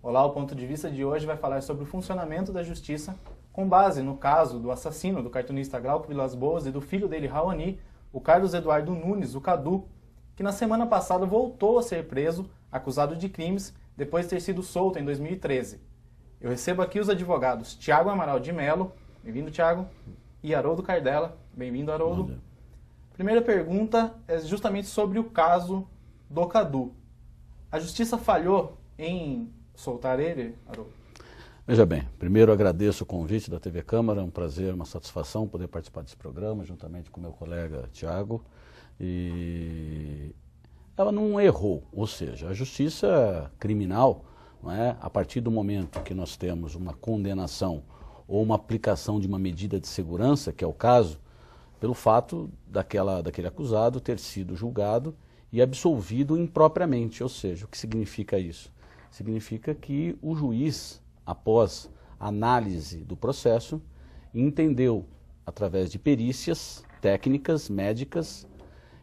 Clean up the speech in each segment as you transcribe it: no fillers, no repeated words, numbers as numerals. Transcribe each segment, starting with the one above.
Olá, o ponto de vista de hoje vai falar sobre o funcionamento da justiça com base no caso do assassino do cartunista Glauco Vilas-Boas e do filho dele, Raoni, o Carlos Eduardo Nunes, o Cadu, que na semana passada voltou a ser preso, acusado de crimes, depois de ter sido solto em 2013. Eu recebo aqui os advogados Tiago Amaral de Mello, bem-vindo, Tiago, e Haroldo Cardella, bem-vindo, Haroldo. Primeira pergunta é justamente sobre o caso do Cadu. A justiça falhou em soltar ele, Haroldo? Veja bem, primeiro agradeço o convite da TV Câmara, é um prazer, uma satisfação poder participar desse programa, juntamente com meu colega Tiago. E ela não errou, ou seja, a justiça criminal, não é? A partir do momento que nós temos uma condenação ou uma aplicação de uma medida de segurança, que é o caso, pelo fato daquele acusado ter sido julgado e absolvido impropriamente, ou seja, o que significa isso? Significa que o juiz, após análise do processo, entendeu, através de perícias técnicas, médicas,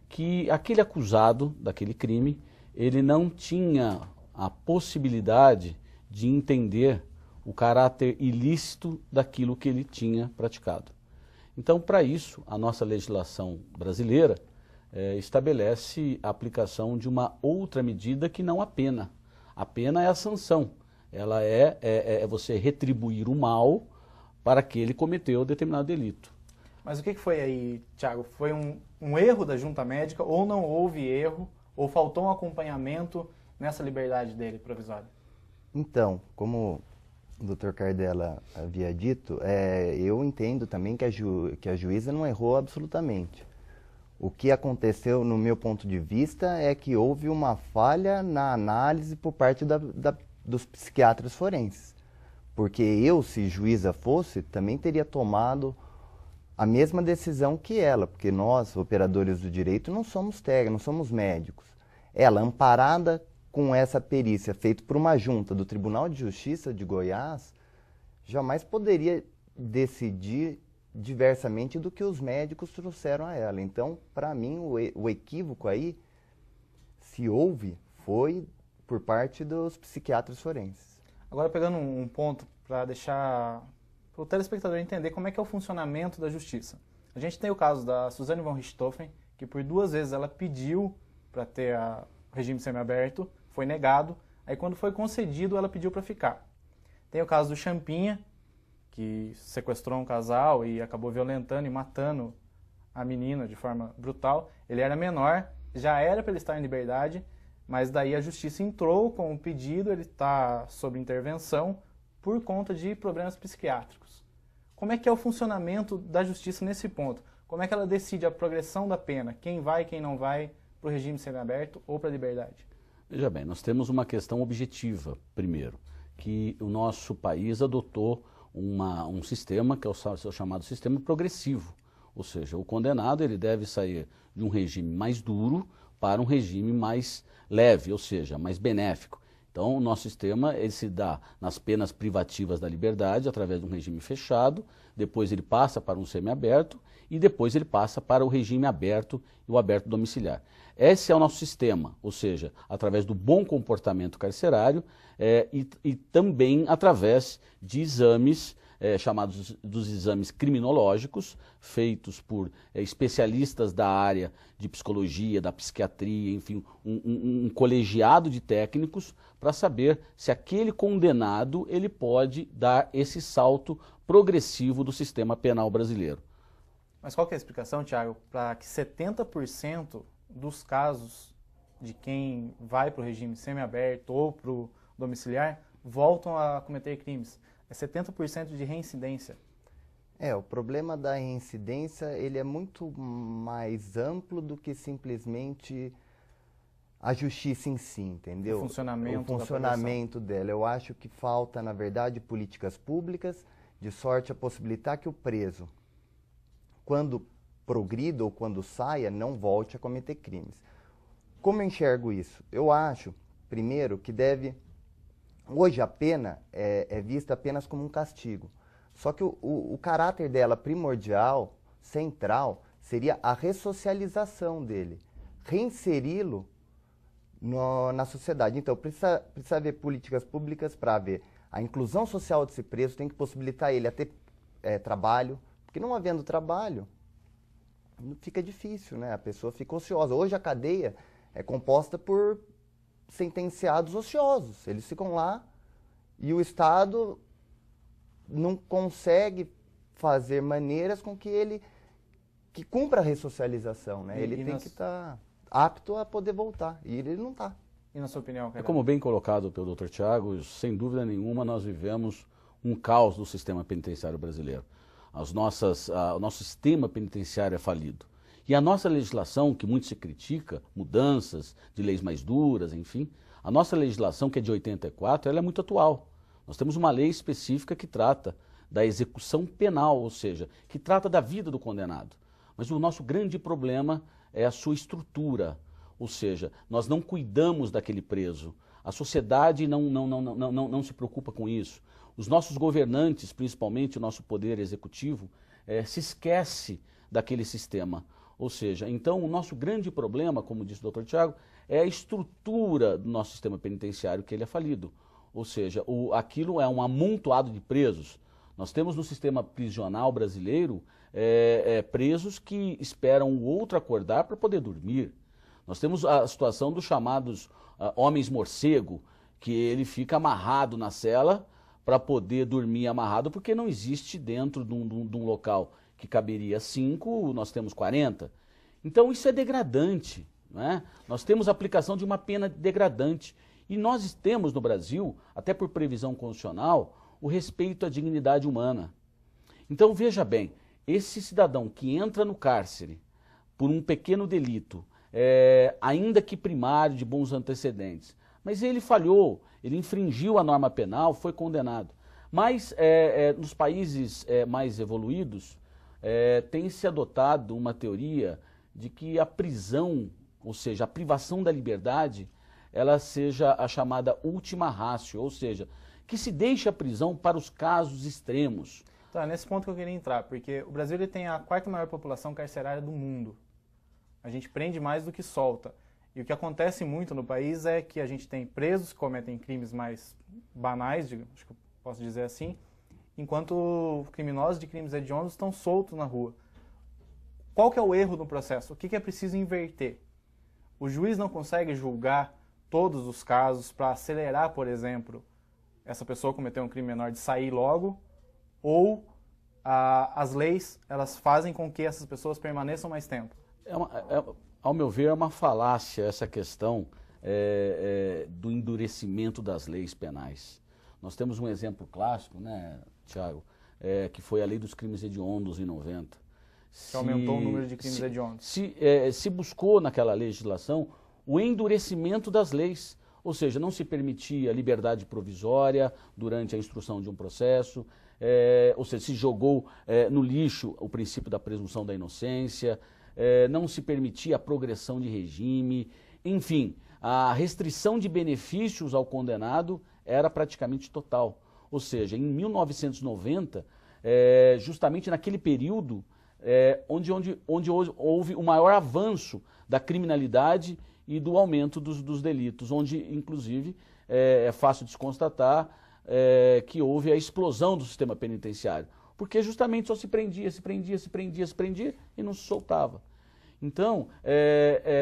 que aquele acusado daquele crime, ele não tinha a possibilidade de entender o caráter ilícito daquilo que ele tinha praticado. Então, para isso, a nossa legislação brasileira estabelece a aplicação de uma outra medida que não a pena. A pena é a sanção, ela é você retribuir o mal para que ele cometeu determinado delito. Mas o que foi aí, Tiago? Foi um erro da junta médica ou não houve erro ou faltou um acompanhamento nessa liberdade dele provisória? Então, como o Dr. Cardella havia dito, eu entendo também que a juíza não errou absolutamente. O que aconteceu, no meu ponto de vista, é que houve uma falha na análise por parte dos psiquiatras forenses. Porque eu, se juíza fosse, também teria tomado a mesma decisão que ela, porque nós, operadores do direito, não somos técnicos, não somos médicos. Ela, amparada com essa perícia feita por uma junta do Tribunal de Justiça de Goiás, jamais poderia decidir diversamente do que os médicos trouxeram a ela. Então, para mim, o equívoco aí, se houve, foi por parte dos psiquiatras forenses. Agora, pegando um ponto para deixar para o telespectador entender como é que é o funcionamento da justiça. A gente tem o caso da Suzane von Richthofen, que por 2 vezes ela pediu para ter o regime semiaberto, foi negado, aí quando foi concedido ela pediu para ficar. Tem o caso do Champinha, que sequestrou um casal e acabou violentando e matando a menina de forma brutal. Ele era menor, já era para ele estar em liberdade, mas daí a justiça entrou com o pedido, ele está sob intervenção por conta de problemas psiquiátricos. Como é que é o funcionamento da justiça nesse ponto? Como é que ela decide a progressão da pena? Quem vai e quem não vai para o regime semiaberto ou para a liberdade? Veja bem, nós temos uma questão objetiva, primeiro, que o nosso país adotou um sistema que é o chamado sistema progressivo, ou seja, o condenado ele deve sair de um regime mais duro para um regime mais leve, ou seja, mais benéfico. Então, o nosso sistema ele se dá nas penas privativas da liberdade, através de um regime fechado, depois ele passa para um semiaberto e depois ele passa para o regime aberto e o aberto domiciliar. Esse é o nosso sistema, ou seja, através do bom comportamento carcerário e também através de exames chamados dos exames criminológicos, feitos por especialistas da área de psicologia, da psiquiatria, enfim, um colegiado de técnicos para saber se aquele condenado ele pode dar esse salto progressivo do sistema penal brasileiro. Mas qual que é a explicação, Tiago, para que 70% dos casos de quem vai para o regime semiaberto ou para o domiciliar voltam a cometer crimes? É 70% de reincidência. O problema da reincidência ele é muito mais amplo do que simplesmente a justiça em si, entendeu? O funcionamento dela. Eu acho que falta, na verdade, políticas públicas de sorte a possibilitar que o preso, quando progrida ou quando saia, não volte a cometer crimes. Como eu enxergo isso? Eu acho, primeiro, que hoje a pena é vista apenas como um castigo. Só que o caráter dela primordial, central, seria a ressocialização dele. Reinseri-lo na sociedade. Então, precisa haver políticas públicas para haver a inclusão social desse preso, tem que possibilitar ele a ter trabalho, porque não havendo trabalho, fica difícil, né? A pessoa fica ociosa. Hoje a cadeia é composta por sentenciados ociosos. Eles ficam lá e o Estado não consegue fazer maneiras com que ele cumpra a ressocialização, né? Ele tem que estar apto a poder voltar, e ele não está. E na sua opinião, É como bem colocado pelo Dr. Tiago, sem dúvida nenhuma nós vivemos um caos do sistema penitenciário brasileiro. O nosso sistema penitenciário é falido. E a nossa legislação, que muito se critica, mudanças de leis mais duras, enfim, a nossa legislação, que é de 84, ela é muito atual. Nós temos uma lei específica que trata da execução penal, ou seja, que trata da vida do condenado. Mas o nosso grande problema é a sua estrutura, ou seja, nós não cuidamos daquele preso. A sociedade não se preocupa com isso. Os nossos governantes, principalmente o nosso poder executivo, se esquece daquele sistema. Ou seja, então o nosso grande problema, como disse o Dr. Tiago, é a estrutura do nosso sistema penitenciário, que ele é falido. Ou seja, aquilo é um amontoado de presos. Nós temos no sistema prisional brasileiro presos que esperam o outro acordar para poder dormir. Nós temos a situação dos chamados homens morcego, que ele fica amarrado na cela para poder dormir amarrado, porque não existe dentro de um local que caberia 5, nós temos 40. Então isso é degradante, não é? Nós temos a aplicação de uma pena degradante. E nós temos no Brasil, até por previsão constitucional, o respeito à dignidade humana. Então veja bem, esse cidadão que entra no cárcere por um pequeno delito, ainda que primário, de bons antecedentes, mas ele falhou, ele infringiu a norma penal, foi condenado. Mas nos países mais evoluídos, tem se adotado uma teoria de que a prisão, ou seja, a privação da liberdade, ela seja a chamada última ratio, ou seja, que se deixe a prisão para os casos extremos. Então, é nesse ponto que eu queria entrar, porque o Brasil ele tem a quarta maior população carcerária do mundo. A gente prende mais do que solta. E o que acontece muito no país é que a gente tem presos que cometem crimes mais banais, acho que eu posso dizer assim, enquanto criminosos de crimes hediondos estão soltos na rua. Qual que é o erro no processo? O que é preciso inverter? O juiz não consegue julgar todos os casos para acelerar, por exemplo, essa pessoa cometeu um crime menor de sair logo, ou as leis elas fazem com que essas pessoas permaneçam mais tempo? Ao meu ver, é uma falácia essa questão do endurecimento das leis penais. Nós temos um exemplo clássico, né, Tiago, que foi a lei dos crimes hediondos em 90. Que aumentou o número de crimes hediondos. Se buscou naquela legislação o endurecimento das leis, ou seja, não se permitia liberdade provisória durante a instrução de um processo, ou seja, se jogou no lixo o princípio da presunção da inocência, não se permitia a progressão de regime, enfim, a restrição de benefícios ao condenado era praticamente total. Ou seja, em 1990, justamente naquele período, onde houve o maior avanço da criminalidade e do aumento dos delitos, onde, inclusive, é fácil de se constatar que houve a explosão do sistema penitenciário, porque justamente só se prendia e não se soltava. Então,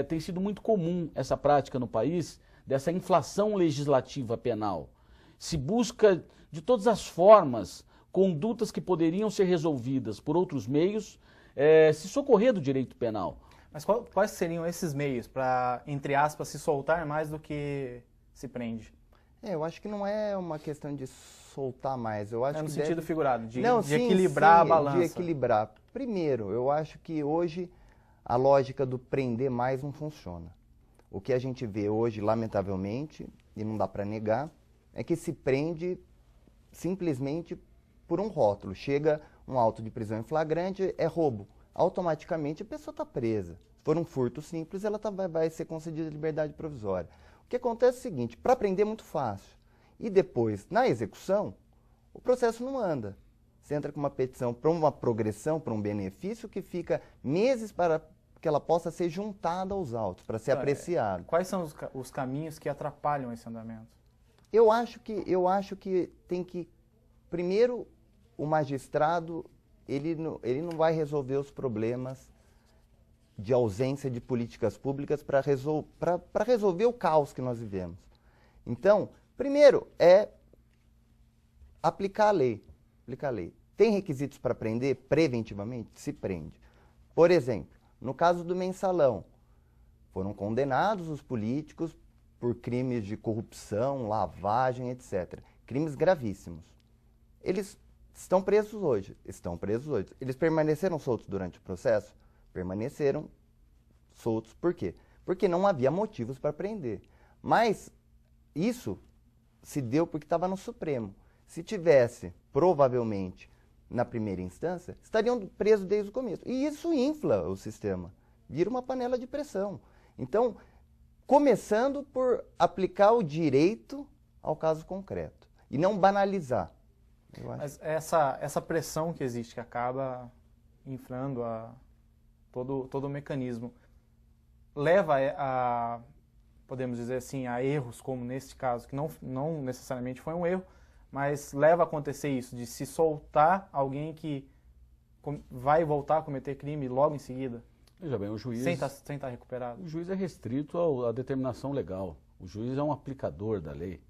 tem sido muito comum essa prática no país, dessa inflação legislativa penal. Se busca, de todas as formas, condutas que poderiam ser resolvidas por outros meios, se socorrer do direito penal. Mas quais seriam esses meios para, entre aspas, se soltar mais do que se prende? Eu acho que não é uma questão de soltar mais. Eu acho no que sentido figurado, de sim, equilibrar a balança. De equilibrar. Primeiro, eu acho que hoje a lógica do prender mais não funciona. O que a gente vê hoje, lamentavelmente, e não dá para negar, é que se prende simplesmente por um rótulo. Chega um auto de prisão em flagrante, é roubo. Automaticamente a pessoa está presa. Se for um furto simples, ela vai ser concedida liberdade provisória. O que acontece é o seguinte, para prender é muito fácil. E depois, na execução, o processo não anda. Você entra com uma petição para uma progressão, para um benefício que fica meses para que ela possa ser juntada aos autos, para ser apreciada. Quais são os caminhos que atrapalham esse andamento? Eu acho que tem que, primeiro, o magistrado, ele não vai resolver os problemas de ausência de políticas públicas para resolver o caos que nós vivemos. Então, primeiro é aplicar a lei. Tem requisitos para prender preventivamente? Se prende. Por exemplo, no caso do mensalão, foram condenados os políticos por crimes de corrupção, lavagem, etc. Crimes gravíssimos. Eles estão presos hoje. Eles permaneceram soltos durante o processo? Permaneceram soltos. Por quê? Porque não havia motivos para prender. Mas isso se deu porque estava no Supremo. Se tivesse, provavelmente, na primeira instância, estariam presos desde o começo. E isso infla o sistema. Vira uma panela de pressão. Então, começando por aplicar o direito ao caso concreto. E não banalizar. Mas essa pressão que existe, que acaba inflando todo o mecanismo, leva podemos dizer assim, a erros, como neste caso, que não necessariamente foi um erro, mas leva a acontecer isso, de se soltar alguém que vai voltar a cometer crime logo em seguida? Veja bem, o juiz... Sem estar recuperado. O juiz é restrito à determinação legal. O juiz é um aplicador da lei.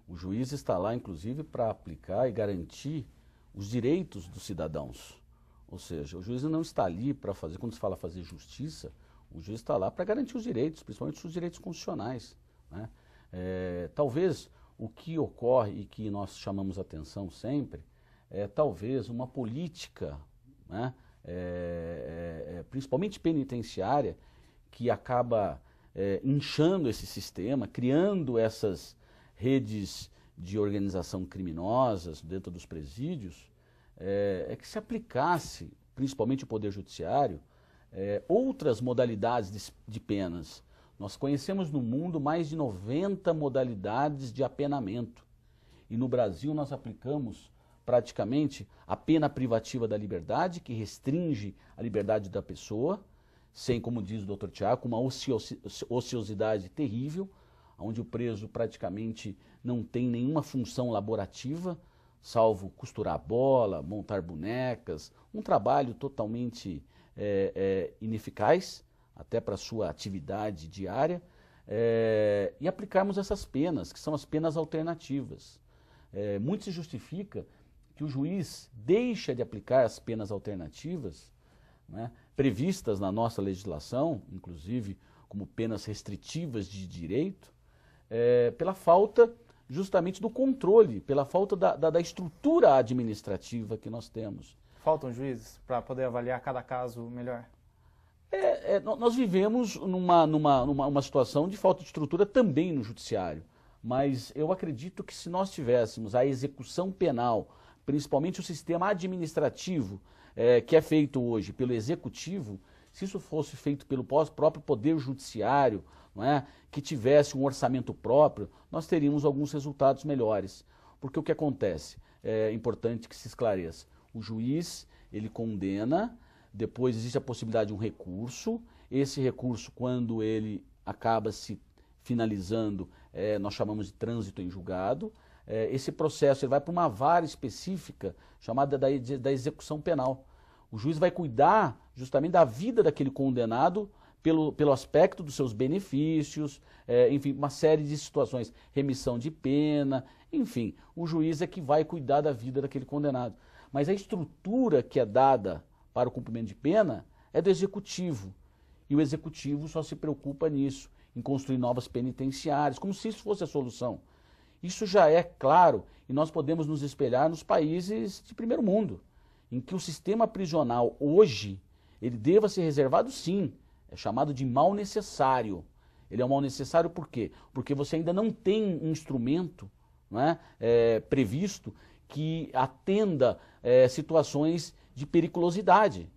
O juiz está lá, inclusive, para aplicar e garantir os direitos dos cidadãos. Ou seja, o juiz não está ali para fazer, quando se fala fazer justiça, o juiz está lá para garantir os direitos, principalmente os direitos constitucionais, né? Talvez o que ocorre e que nós chamamos atenção sempre é talvez uma política, né? Principalmente penitenciária, que acaba inchando esse sistema, criando essas redes de organização criminosas dentro dos presídios, que se aplicasse, principalmente o Poder Judiciário, outras modalidades de penas. Nós conhecemos no mundo mais de 90 modalidades de apenamento. E no Brasil nós aplicamos praticamente a pena privativa da liberdade, que restringe a liberdade da pessoa, sem, como diz o Dr. Tiago, uma ociosidade terrível, onde o preso praticamente não tem nenhuma função laborativa, salvo costurar bola, montar bonecas, um trabalho totalmente ineficaz, até para a sua atividade diária, e aplicarmos essas penas, que são as penas alternativas. Muito se justifica que o juiz deixa de aplicar as penas alternativas, né, previstas na nossa legislação, inclusive como penas restritivas de direito, pela falta justamente do controle, pela falta da estrutura administrativa que nós temos. Faltam juízes para poder avaliar cada caso melhor? Nós vivemos numa situação de falta de estrutura também no judiciário, mas eu acredito que se nós tivéssemos a execução penal, principalmente o sistema administrativo, que é feito hoje pelo executivo, se isso fosse feito pelo próprio Poder Judiciário, não é, que tivesse um orçamento próprio, nós teríamos alguns resultados melhores. Porque o que acontece? É importante que se esclareça. O juiz, ele condena, depois existe a possibilidade de um recurso. Esse recurso, quando ele acaba se finalizando, nós chamamos de trânsito em julgado. Esse processo ele vai para uma vara específica chamada da execução penal. O juiz vai cuidar justamente da vida daquele condenado pelo aspecto dos seus benefícios, enfim, uma série de situações, remissão de pena, enfim, o juiz é que vai cuidar da vida daquele condenado. Mas a estrutura que é dada para o cumprimento de pena é do executivo. E o executivo só se preocupa nisso, em construir novas penitenciárias, como se isso fosse a solução. Isso já é claro e nós podemos nos espelhar nos países de primeiro mundo, em que o sistema prisional hoje, ele deva ser reservado sim, é chamado de mal necessário. Ele é um mal necessário por quê? Porque você ainda não tem um instrumento, não é, previsto que atenda situações de periculosidade.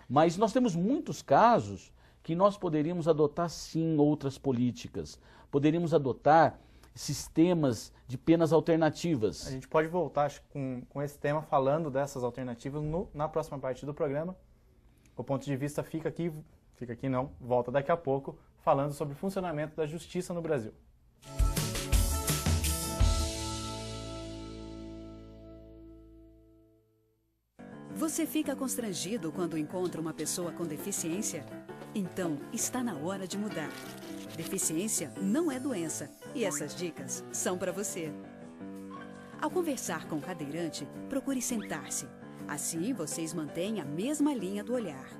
Mas nós temos muitos casos que nós poderíamos adotar sim outras políticas, poderíamos adotar sistemas de penas alternativas. A gente pode voltar acho, com esse tema falando dessas alternativas na próxima parte do programa. O ponto de vista fica aqui, Fica aqui não, volta daqui a pouco falando sobre o funcionamento da justiça no Brasil. Você fica constrangido quando encontra uma pessoa com deficiência? Então, está na hora de mudar. Deficiência não é doença e essas dicas são para você. Ao conversar com o cadeirante, procure sentar-se. Assim, vocês mantêm a mesma linha do olhar.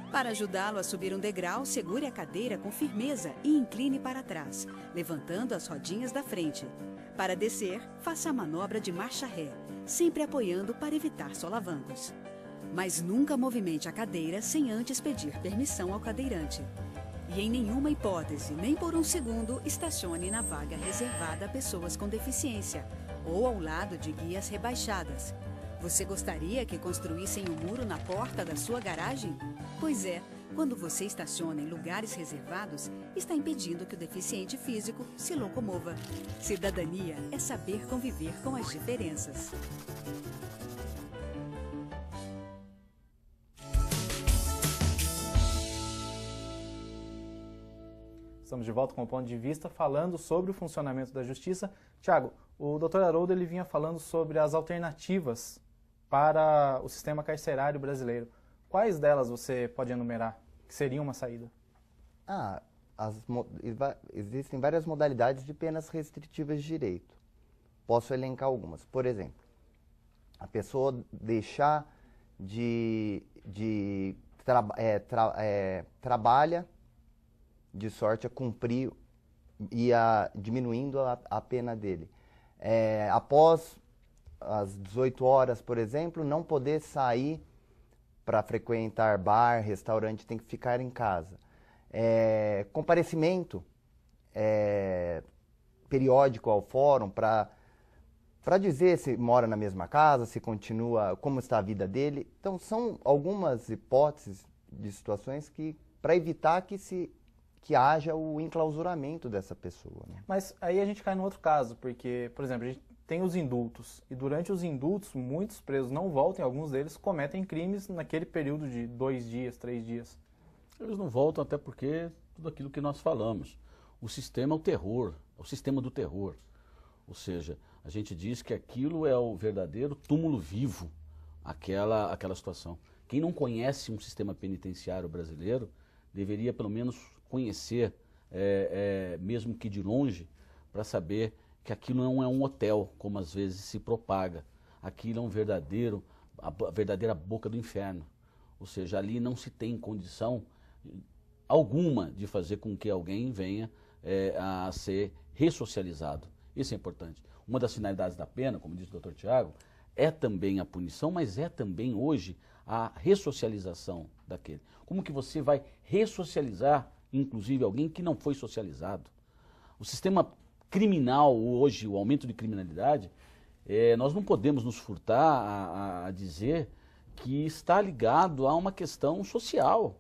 Para ajudá-lo a subir um degrau, segure a cadeira com firmeza e incline para trás, levantando as rodinhas da frente. Para descer, faça a manobra de marcha ré, sempre apoiando para evitar solavancos. Mas nunca movimente a cadeira sem antes pedir permissão ao cadeirante. E em nenhuma hipótese, nem por um segundo, estacione na vaga reservada a pessoas com deficiência ou ao lado de guias rebaixadas. Você gostaria que construíssem um muro na porta da sua garagem? Pois é, quando você estaciona em lugares reservados, está impedindo que o deficiente físico se locomova. Cidadania é saber conviver com as diferenças. Estamos de volta com o Ponto de Vista, falando sobre o funcionamento da justiça. Tiago, o Dr. Haroldo ele vinha falando sobre as alternativas para o sistema carcerário brasileiro. Quais delas você pode enumerar que seriam uma saída? Existem várias modalidades de penas restritivas de direito. Posso elencar algumas. Por exemplo, a pessoa deixar trabalha de sorte a cumprir e diminuindo a pena dele. Após as 18 horas, por exemplo, não poder sair para frequentar bar, restaurante, tem que ficar em casa. Comparecimento periódico ao fórum para dizer se mora na mesma casa, se continua, como está a vida dele. Então, são algumas hipóteses de situações para evitar que haja o enclausuramento dessa pessoa. Né? Mas aí a gente cai num outro caso, porque, por exemplo, a gente tem os indultos, e durante os indultos, muitos presos não voltam, alguns deles cometem crimes naquele período de 2 dias, 3 dias. Eles não voltam até porque tudo aquilo que nós falamos. O sistema é o terror, é o sistema do terror. Ou seja, a gente diz que aquilo é o verdadeiro túmulo vivo, aquela situação. Quem não conhece um sistema penitenciário brasileiro deveria pelo menos conhecer, mesmo que de longe, para saber que aquilo não é um hotel, como às vezes se propaga. Aquilo é a verdadeira boca do inferno. Ou seja, ali não se tem condição alguma de fazer com que alguém venha a ser ressocializado. Isso é importante. Uma das finalidades da pena, como disse o Dr. Tiago, é também a punição, mas é também hoje a ressocialização daquele. Como que você vai ressocializar, inclusive, alguém que não foi socializado? O sistema criminal hoje, o aumento de criminalidade, nós não podemos nos furtar a dizer que está ligado a uma questão social.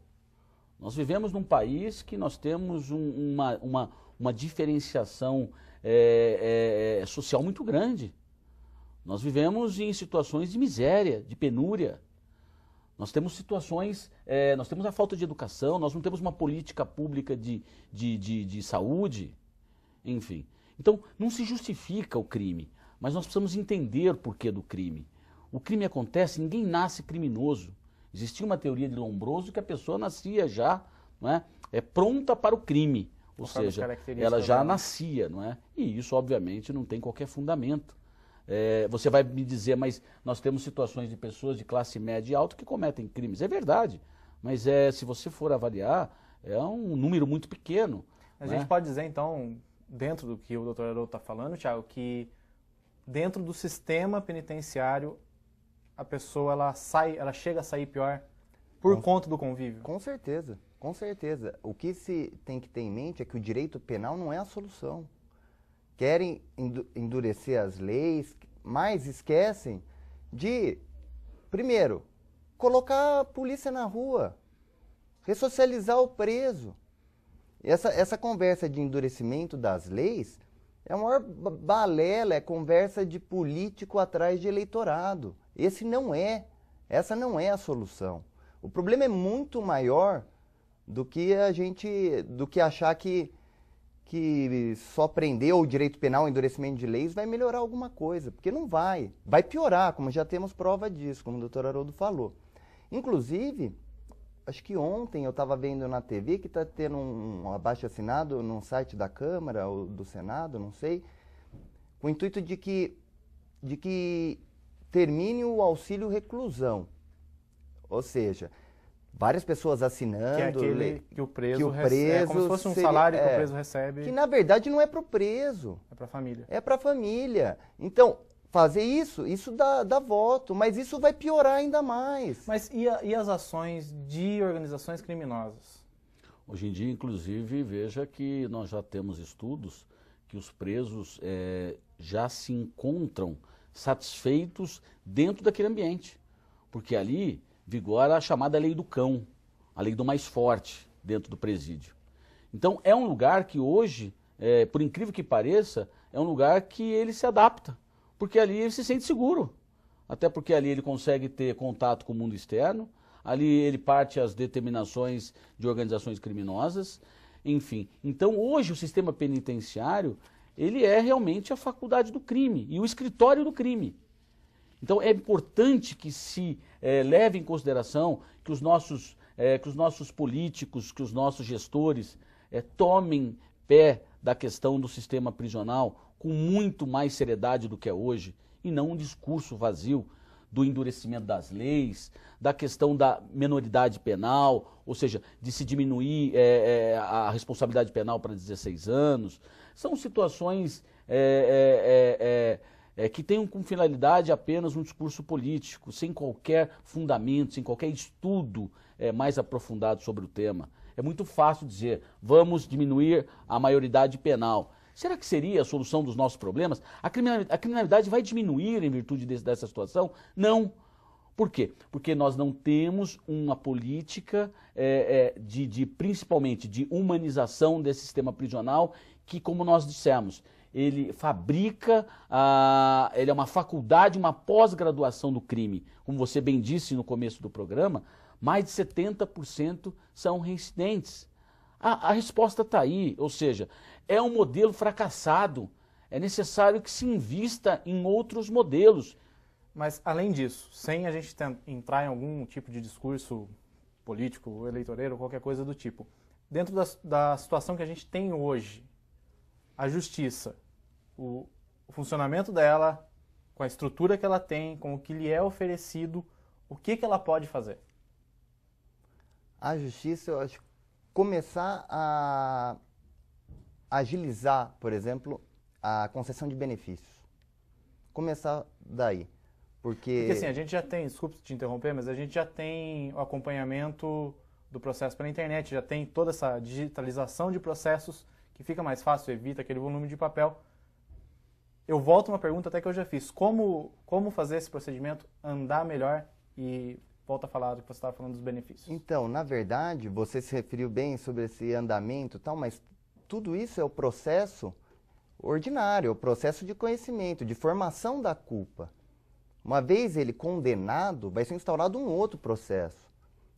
Nós vivemos num país que nós temos uma diferenciação social muito grande. Nós vivemos em situações de miséria, de penúria. Nós temos situações, nós temos a falta de educação, nós não temos uma política pública de saúde, enfim. Então, não se justifica o crime, mas nós precisamos entender o porquê do crime. O crime acontece, ninguém nasce criminoso. Existia uma teoria de Lombroso que a pessoa nascia já, não é pronta para o crime, ou seja, ela já nascia, não é? E isso, obviamente, não tem qualquer fundamento. Você vai me dizer, mas nós temos situações de pessoas de classe média e alta que cometem crimes. É verdade, mas se você for avaliar, é um número muito pequeno. A gente pode dizer, então, dentro do que o Dr. Haroldo está falando, Thiago, que dentro do sistema penitenciário a pessoa ela chega a sair pior por conta do convívio? Com certeza, com certeza. O que se tem que ter em mente é que o direito penal não é a solução. Querem endurecer as leis, mas esquecem de, primeiro, colocar a polícia na rua, ressocializar o preso. Essa conversa de endurecimento das leis é a maior balela, é conversa de político atrás de eleitorado. Essa não é a solução. O problema é muito maior do que achar que só prender o direito penal, o endurecimento de leis vai melhorar alguma coisa, porque não vai. Vai piorar, como já temos prova disso, como o doutor Haroldo falou. Inclusive, acho que ontem eu estava vendo na TV que está tendo um abaixo-assinado no site da Câmara ou do Senado, não sei, com o intuito de que termine o auxílio reclusão. Ou seja, várias pessoas assinando... Que é aquele que o preso recebe, como se fosse um salário que o preso recebe. Que na verdade não é para o preso. É para a família. É para a família. Então, fazer isso dá voto, mas isso vai piorar ainda mais. Mas e as ações de organizações criminosas? Hoje em dia, inclusive, veja que nós já temos estudos que os presos já se encontram satisfeitos dentro daquele ambiente. Porque ali vigora a chamada lei do cão, a lei do mais forte dentro do presídio. Então é um lugar que hoje, por incrível que pareça, é um lugar que ele se adapta, porque ali ele se sente seguro. Até porque ali ele consegue ter contato com o mundo externo, ali ele parte às determinações de organizações criminosas, enfim. Então hoje o sistema penitenciário, ele é realmente a faculdade do crime e o escritório do crime. Então é importante que se leve em consideração que os nossos políticos, que os nossos gestores tomem pé da questão do sistema prisional com muito mais seriedade do que é hoje, e não um discurso vazio do endurecimento das leis, da questão da menoridade penal, ou seja, de se diminuir a responsabilidade penal para 16 anos. São situações que tenham como finalidade apenas um discurso político, sem qualquer fundamento, sem qualquer estudo mais aprofundado sobre o tema. É muito fácil dizer, vamos diminuir a maioridade penal. Será que seria a solução dos nossos problemas? A criminalidade vai diminuir em virtude dessa situação? Não. Por quê? Porque nós não temos uma política principalmente de humanização desse sistema prisional que, como nós dissemos, ele fabrica, ele é uma faculdade, uma pós-graduação do crime. Como você bem disse no começo do programa, mais de 70% são reincidentes. A resposta está aí, ou seja, é um modelo fracassado. É necessário que se invista em outros modelos. Mas, além disso, sem a gente entrar em algum tipo de discurso político, eleitoreiro, qualquer coisa do tipo, dentro da situação que a gente tem hoje, a justiça, o funcionamento dela, com a estrutura que ela tem, com o que lhe é oferecido, o que ela pode fazer? A justiça, eu acho, começar a agilizar, por exemplo, a concessão de benefícios. Começar daí. Porque assim, a gente já tem, desculpe te interromper, mas a gente já tem o acompanhamento do processo pela internet, já tem toda essa digitalização de processos que fica mais fácil, evita aquele volume de papel. Eu volto a uma pergunta até que eu já fiz. Como fazer esse procedimento andar melhor? E volta a falar do que você estava falando dos benefícios. Então, na verdade, você se referiu bem sobre esse andamento e tal, mas tudo isso é o processo ordinário, é o processo de conhecimento, de formação da culpa. Uma vez ele condenado, vai ser instaurado um outro processo.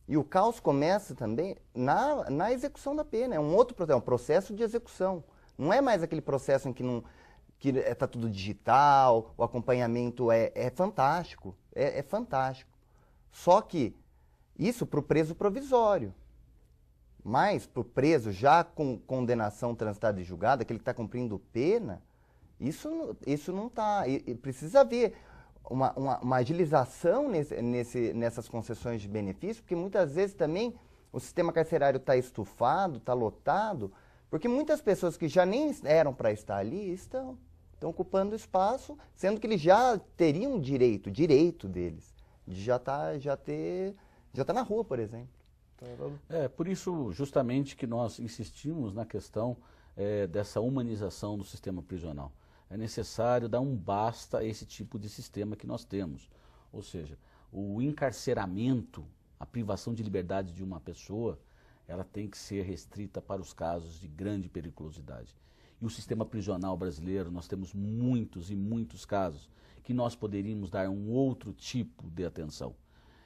E o caos começa também na execução da pena, é um outro processo, é um processo de execução. Não é mais aquele processo em que está tudo digital, o acompanhamento é fantástico, é fantástico. Só que isso para o preso provisório. Mas para o preso já com condenação transitada e julgada, aquele que está cumprindo pena, isso não está. Precisa haver uma agilização nessas concessões de benefício, porque muitas vezes também o sistema carcerário está estufado, está lotado, porque muitas pessoas que já nem eram para estar ali estão ocupando espaço, sendo que eles já teriam direito deles, de já tá na rua, por exemplo. Por isso justamente que nós insistimos na questão dessa humanização do sistema prisional. É necessário dar um basta a esse tipo de sistema que nós temos. Ou seja, o encarceramento, a privação de liberdade de uma pessoa, ela tem que ser restrita para os casos de grande periculosidade. E o sistema prisional brasileiro, nós temos muitos e muitos casos que nós poderíamos dar um outro tipo de atenção.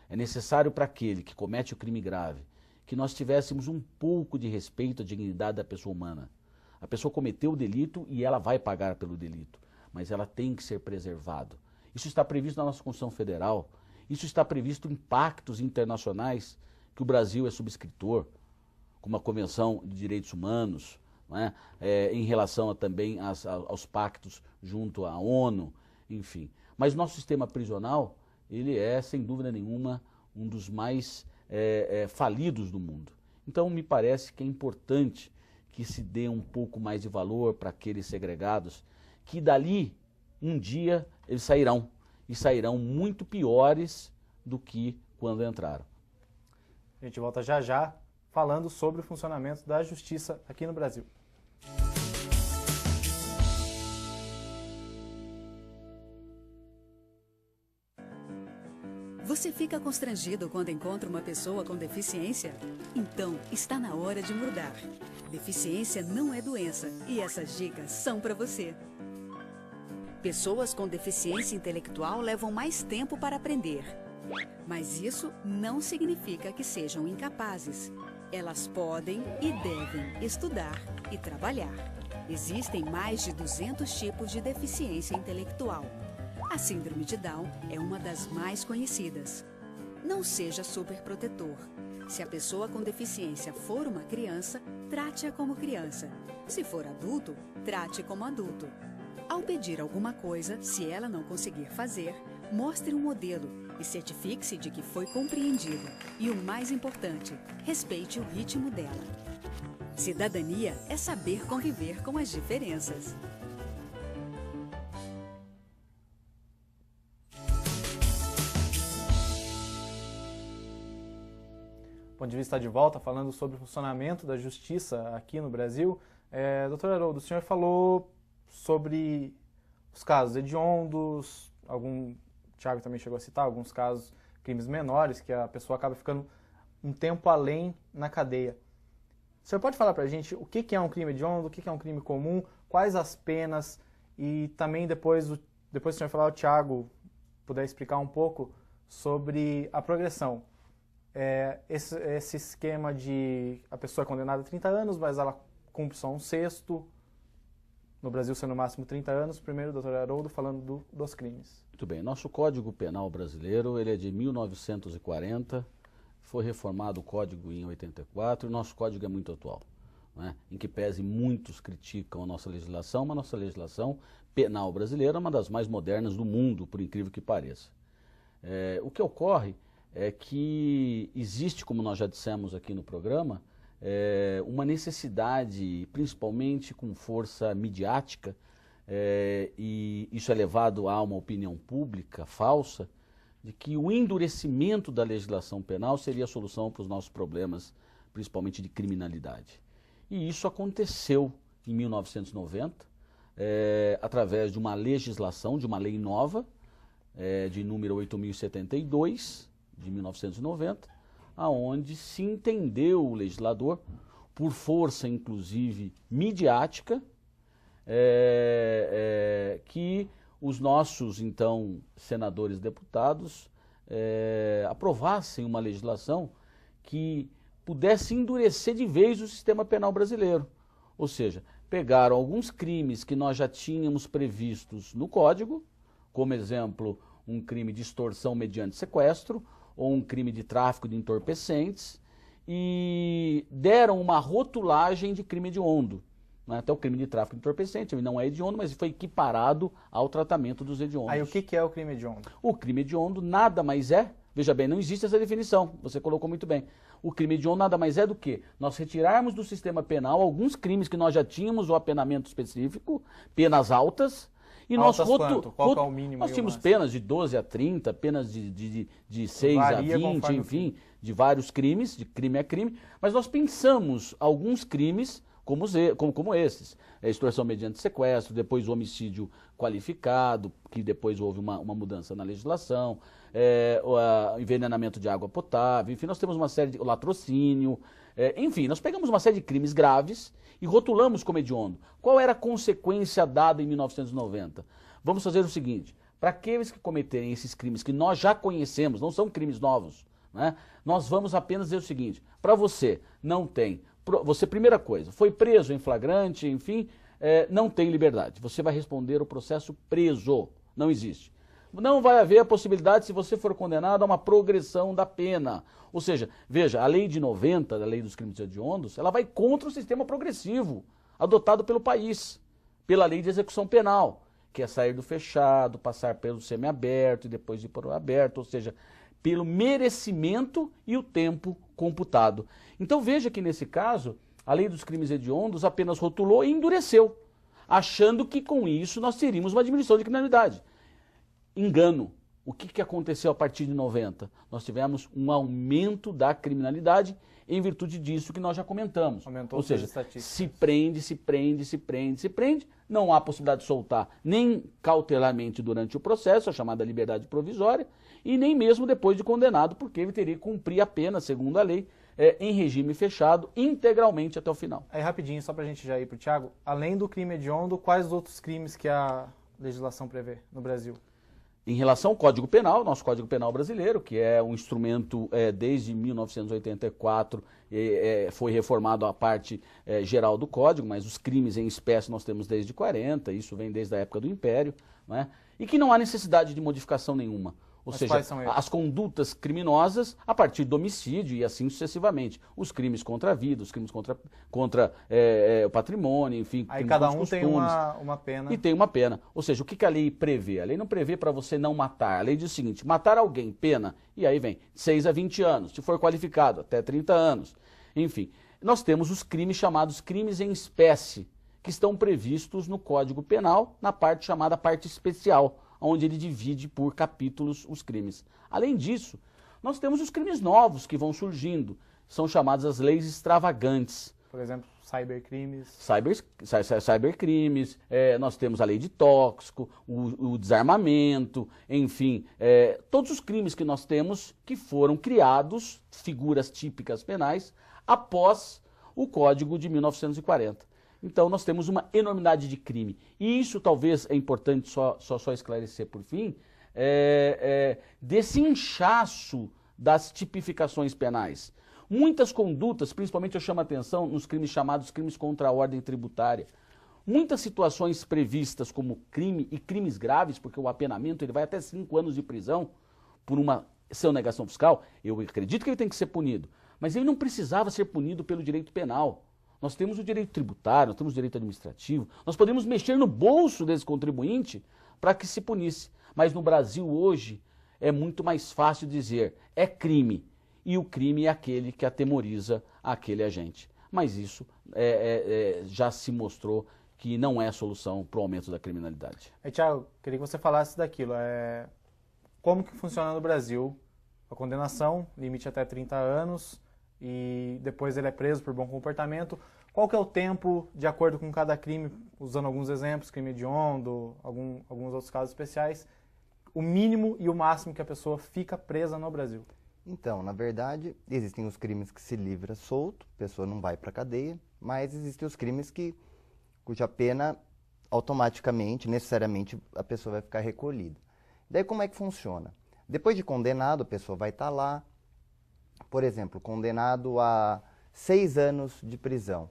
É necessário para aquele que comete o crime grave, que nós tivéssemos um pouco de respeito à dignidade da pessoa humana. A pessoa cometeu o delito e ela vai pagar pelo delito, mas ela tem que ser preservada. Isso está previsto na nossa Constituição Federal, isso está previsto em pactos internacionais que o Brasil é subscritor, como a Convenção de Direitos Humanos, não é? Em relação também aos pactos junto à ONU, enfim. Mas nosso sistema prisional, ele é, sem dúvida nenhuma, um dos mais falidos do mundo. Então, me parece que é importante que se dê um pouco mais de valor para aqueles segregados, que dali, um dia, eles sairão, e sairão muito piores do que quando entraram. A gente volta já já falando sobre o funcionamento da justiça aqui no Brasil. Você fica constrangido quando encontra uma pessoa com deficiência? Então, está na hora de mudar. Deficiência não é doença e essas dicas são para você. Pessoas com deficiência intelectual levam mais tempo para aprender. Mas isso não significa que sejam incapazes. Elas podem e devem estudar e trabalhar. Existem mais de 200 tipos de deficiência intelectual. A síndrome de Down é uma das mais conhecidas. Não seja superprotetor. Se a pessoa com deficiência for uma criança, trate-a como criança. Se for adulto, trate como adulto. Ao pedir alguma coisa, se ela não conseguir fazer, mostre um modelo e certifique-se de que foi compreendido. E o mais importante, respeite o ritmo dela. Cidadania é saber conviver com as diferenças. Ponto de Vista de volta, falando sobre o funcionamento da justiça aqui no Brasil. Doutor Haroldo, o senhor falou sobre os casos hediondos, o Thiago também chegou a citar alguns casos, crimes menores, que a pessoa acaba ficando um tempo além na cadeia. O senhor pode falar para a gente o que é um crime hediondo, o que é um crime comum, quais as penas, e também depois que o senhor falar, o Thiago puder explicar um pouco sobre a progressão. Esse esquema de a pessoa é condenada a 30 anos, mas ela cumpre só um sexto, no Brasil sendo no máximo 30 anos. Primeiro, doutor Haroldo, falando dos crimes. Muito bem, nosso Código Penal brasileiro, ele é de 1940, foi reformado o Código em 84, e o nosso Código é muito atual, né? Em que pese muitos criticam a nossa legislação, mas a nossa legislação penal brasileira é uma das mais modernas do mundo, por incrível que pareça. O que ocorre é que existe, como nós já dissemos aqui no programa, uma necessidade, principalmente com força midiática, e isso é levado a uma opinião pública falsa, de que o endurecimento da legislação penal seria a solução para os nossos problemas, principalmente de criminalidade. E isso aconteceu em 1990, através de uma legislação, de uma lei nova, de número 8.072, de 1990, aonde se entendeu o legislador, por força inclusive midiática, que os nossos, então, senadores e deputados aprovassem uma legislação que pudesse endurecer de vez o sistema penal brasileiro. Ou seja, pegaram alguns crimes que nós já tínhamos previstos no Código, como exemplo, um crime de extorsão mediante sequestro, ou um crime de tráfico de entorpecentes, e deram uma rotulagem de crime hediondo. Até o crime de tráfico de entorpecentes, ele não é hediondo, mas foi equiparado ao tratamento dos hediondos. Aí o que é o crime hediondo? O crime hediondo nada mais é, veja bem, não existe essa definição, você colocou muito bem. O crime hediondo nada mais é do que nós retirarmos do sistema penal alguns crimes que nós já tínhamos o apenamento específico, penas altas, e nós quanto? Qual é o mínimo? Nós tínhamos penas de 12 a 30, penas de 6 a 20, enfim, de vários crimes, de crime a crime, mas nós pensamos alguns crimes como esses. Extorsão mediante sequestro, depois o homicídio qualificado, que depois houve uma mudança na legislação, o envenenamento de água potável, enfim, nós temos uma série de latrocínio, enfim, nós pegamos uma série de crimes graves e rotulamos como hediondo. Qual era a consequência dada em 1990? Vamos fazer o seguinte, para aqueles que cometerem esses crimes que nós já conhecemos, não são crimes novos, né? Nós vamos apenas dizer o seguinte, para você não tem, você primeira coisa, foi preso em flagrante, enfim, não tem liberdade. Você vai responder o processo preso, não existe. Não vai haver a possibilidade, se você for condenado, a uma progressão da pena. Ou seja, veja, a lei de 90, a lei dos crimes hediondos, ela vai contra o sistema progressivo adotado pelo país, pela lei de execução penal, que é sair do fechado, passar pelo semiaberto e depois ir para o aberto, ou seja, pelo merecimento e o tempo computado. Então veja que nesse caso, a lei dos crimes hediondos apenas rotulou e endureceu, achando que com isso nós teríamos uma diminuição de criminalidade. Engano. O que aconteceu a partir de 90? Nós tivemos um aumento da criminalidade em virtude disso que nós já comentamos. Aumentou. Ou seja, se prende, não há possibilidade de soltar nem cautelarmente durante o processo, a chamada liberdade provisória, e nem mesmo depois de condenado, porque ele teria que cumprir a pena, segundo a lei, em regime fechado, integralmente até o final. Aí rapidinho, só pra gente já ir pro Thiago, além do crime hediondo, quais outros crimes que a legislação prevê no Brasil? Em relação ao Código Penal, nosso Código Penal brasileiro, que é um instrumento desde 1984, foi reformado a parte geral do Código, mas os crimes em espécie nós temos desde 40, isso vem desde a época do Império, né? E que não há necessidade de modificação nenhuma. Ou seja, as condutas criminosas a partir do homicídio e assim sucessivamente. Os crimes contra a vida, os crimes contra o patrimônio, enfim. Aí cada um tem uma pena. E tem uma pena. Ou seja, o que a lei prevê? A lei não prevê para você não matar. A lei diz o seguinte, matar alguém, pena, e aí vem 6 a 20 anos, se for qualificado, até 30 anos. Enfim, nós temos os crimes chamados crimes em espécie, que estão previstos no Código Penal, na parte chamada parte especial, onde ele divide por capítulos os crimes. Além disso, nós temos os crimes novos que vão surgindo, são chamadas as leis extravagantes. Por exemplo, cybercrimes. Cybercrimes, nós temos a lei de tóxico, o desarmamento, enfim, todos os crimes que nós temos que foram criados, figuras típicas penais, após o Código de 1940. Então nós temos uma enormidade de crime. E isso talvez é importante só esclarecer por fim, desse inchaço das tipificações penais. Muitas condutas, principalmente eu chamo a atenção nos crimes chamados crimes contra a ordem tributária. Muitas situações previstas como crime e crimes graves, porque o apenamento ele vai até 5 anos de prisão por uma sonegação fiscal, eu acredito que ele tem que ser punido. Mas ele não precisava ser punido pelo direito penal. Nós temos o direito tributário, nós temos o direito administrativo, nós podemos mexer no bolso desse contribuinte para que se punisse. Mas no Brasil hoje é muito mais fácil dizer é crime, e o crime é aquele que atemoriza aquele agente. Mas isso já se mostrou que não é a solução para o aumento da criminalidade. Thiago, queria que você falasse daquilo. Como que funciona no Brasil a condenação, limite até 30 anos, e depois ele é preso por bom comportamento. Qual que é o tempo, de acordo com cada crime, usando alguns exemplos, crime hediondo, alguns outros casos especiais, o mínimo e o máximo que a pessoa fica presa no Brasil? Então, na verdade, existem os crimes que se livra solto, a pessoa não vai para a cadeia, mas existem os crimes cuja pena automaticamente, necessariamente, a pessoa vai ficar recolhida. Daí como é que funciona? Depois de condenado, a pessoa vai estar lá, por exemplo, condenado a 6 anos de prisão.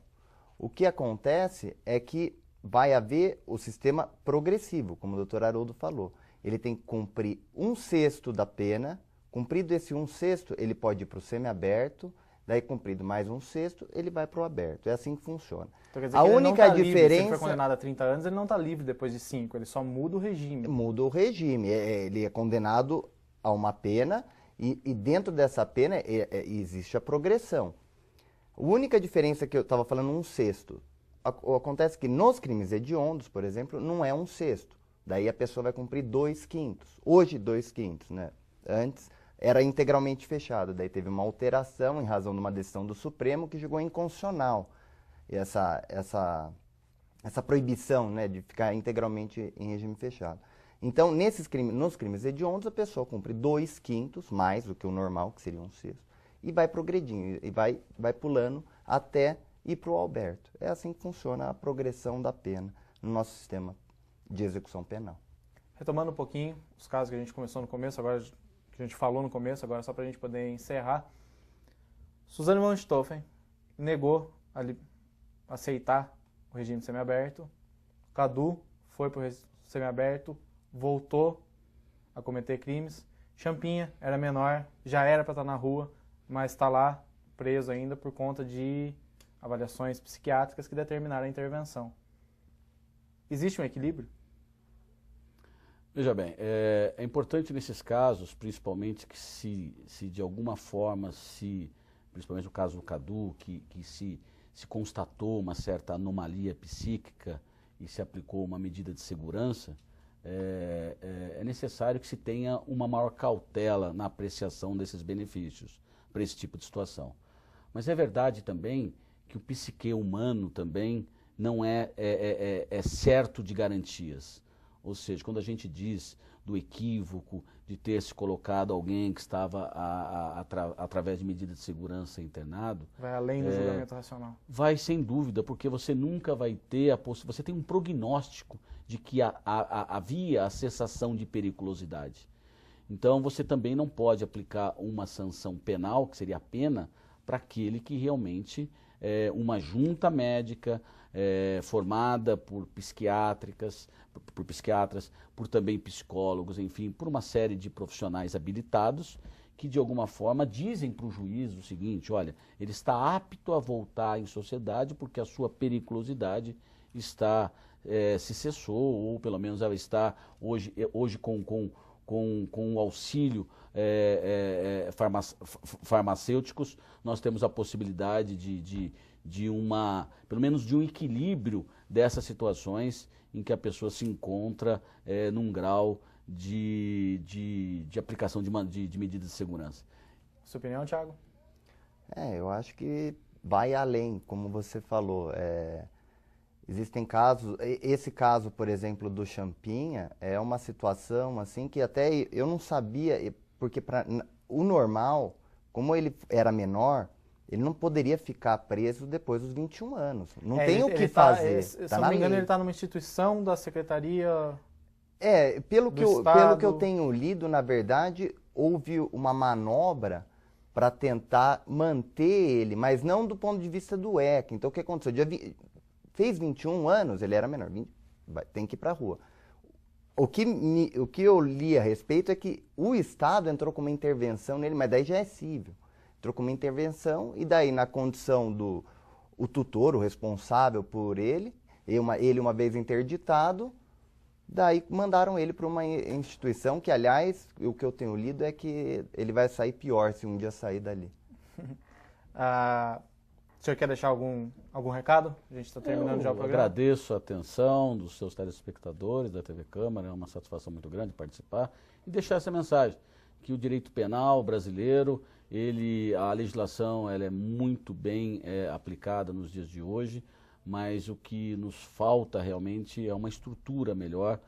O que acontece é que vai haver o sistema progressivo, como o Dr. Haroldo falou. Ele tem que cumprir 1/6 da pena, cumprido esse 1/6, ele pode ir para o semiaberto, daí cumprido mais 1/6, ele vai para o aberto. É assim que funciona. Então, quer dizer que ele não tá livre. Se ele for condenado a 30 anos, ele não está livre depois de 5, ele só muda o regime. Muda o regime, ele é condenado a uma pena e dentro dessa pena existe a progressão. A única diferença que eu estava falando 1/6, acontece que nos crimes hediondos, por exemplo, não é 1/6, daí a pessoa vai cumprir 2/5, hoje 2/5, né? Antes era integralmente fechado, daí teve uma alteração em razão de uma decisão do Supremo que julgou inconstitucional essa proibição, né, de ficar integralmente em regime fechado. Então, nos crimes hediondos, a pessoa cumpre 2/5, mais do que o normal, que seria 1/6, e vai progredindo, e vai pulando até ir para o aberto. É assim que funciona a progressão da pena no nosso sistema de execução penal. Retomando um pouquinho os casos que a gente começou no começo, agora que a gente falou no começo, agora só para a gente poder encerrar. Suzane von Richthofen negou aceitar o regime semiaberto. Cadu foi para o semiaberto, voltou a cometer crimes. Champinha era menor, já era para estar na rua, mas está lá preso ainda por conta de avaliações psiquiátricas que determinaram a intervenção. Existe um equilíbrio? Veja bem, é importante nesses casos, principalmente que se de alguma forma, principalmente no caso do Cadu, que se constatou uma certa anomalia psíquica e se aplicou uma medida de segurança, é necessário que se tenha uma maior cautela na apreciação desses benefícios para esse tipo de situação. Mas é verdade também que o psique humano também não é certo de garantias. Ou seja, quando a gente diz do equívoco de ter se colocado alguém que estava através de medida de segurança internado... Vai além do julgamento racional. Vai sem dúvida, porque você nunca vai ter você tem um prognóstico de que havia a cessação de periculosidade. Então você também não pode aplicar uma sanção penal, que seria a pena, para aquele que realmente uma junta médica formada por psiquiatras, por também psicólogos, enfim, por uma série de profissionais habilitados que de alguma forma dizem para o juiz o seguinte: olha, ele está apto a voltar em sociedade porque a sua periculosidade se cessou, ou pelo menos ela está hoje com o auxílio farmacêuticos, nós temos a possibilidade pelo menos de um equilíbrio dessas situações em que a pessoa se encontra num grau de aplicação de medidas de segurança. Sua opinião, Thiago? Eu acho que vai além, como você falou. Existem casos, esse caso, por exemplo, do Champinha, é uma situação assim que até eu não sabia, porque o normal, como ele era menor, ele não poderia ficar preso depois dos 21 anos. Não tem o que fazer. Se não me engano, ele está numa instituição da Secretaria pelo do Estado. Pelo que eu tenho lido, na verdade, houve uma manobra para tentar manter ele, mas não do ponto de vista do ECA. Então, o que aconteceu? Fez 21 anos, ele era menor, tem que ir para a rua. O que eu li a respeito é que o Estado entrou com uma intervenção nele, mas daí já é cível. Entrou com uma intervenção e daí na condição o tutor, o responsável por ele uma vez interditado, daí mandaram ele para uma instituição que, aliás, o que eu tenho lido é que ele vai sair pior se um dia sair dali. O senhor quer deixar algum recado? A gente está terminando já o programa. Eu agradeço a atenção dos seus telespectadores da TV Câmara, é uma satisfação muito grande participar e deixar essa mensagem, que o direito penal brasileiro, a legislação ela é muito bem aplicada nos dias de hoje, mas o que nos falta realmente é uma estrutura melhor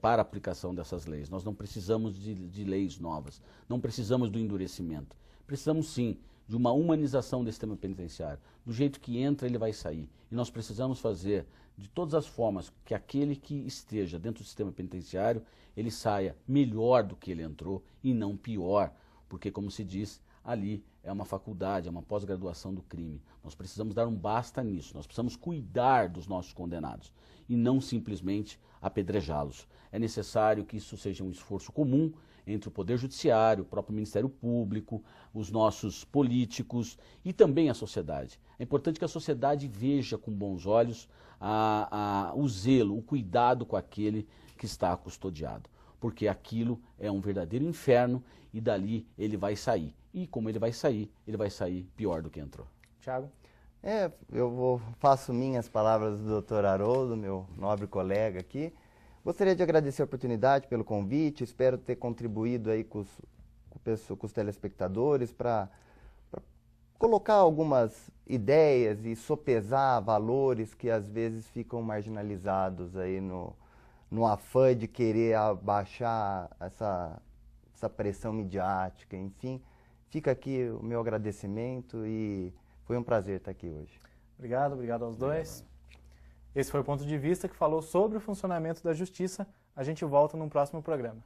para a aplicação dessas leis. Nós não precisamos de leis novas, não precisamos do endurecimento, precisamos sim de uma humanização do sistema penitenciário. Do jeito que entra, ele vai sair. E nós precisamos fazer de todas as formas que aquele que esteja dentro do sistema penitenciário, ele saia melhor do que ele entrou e não pior. Porque, como se diz, ali é uma faculdade, é uma pós-graduação do crime. Nós precisamos dar um basta nisso. Nós precisamos cuidar dos nossos condenados e não simplesmente apedrejá-los. É necessário que isso seja um esforço comum entre o Poder Judiciário, o próprio Ministério Público, os nossos políticos e também a sociedade. É importante que a sociedade veja com bons olhos o zelo, o cuidado com aquele que está custodiado, porque aquilo é um verdadeiro inferno e dali ele vai sair. E como ele vai sair pior do que entrou. Thiago? Faço minhas palavras do Dr. Haroldo, meu nobre colega aqui. Gostaria de agradecer a oportunidade pelo convite, espero ter contribuído aí com os telespectadores para colocar algumas ideias e sopesar valores que às vezes ficam marginalizados aí no afã de querer abaixar essa pressão midiática, enfim. Fica aqui o meu agradecimento e foi um prazer estar aqui hoje. Obrigado aos dois. Esse foi o Ponto de Vista, que falou sobre o funcionamento da justiça. A gente volta num próximo programa.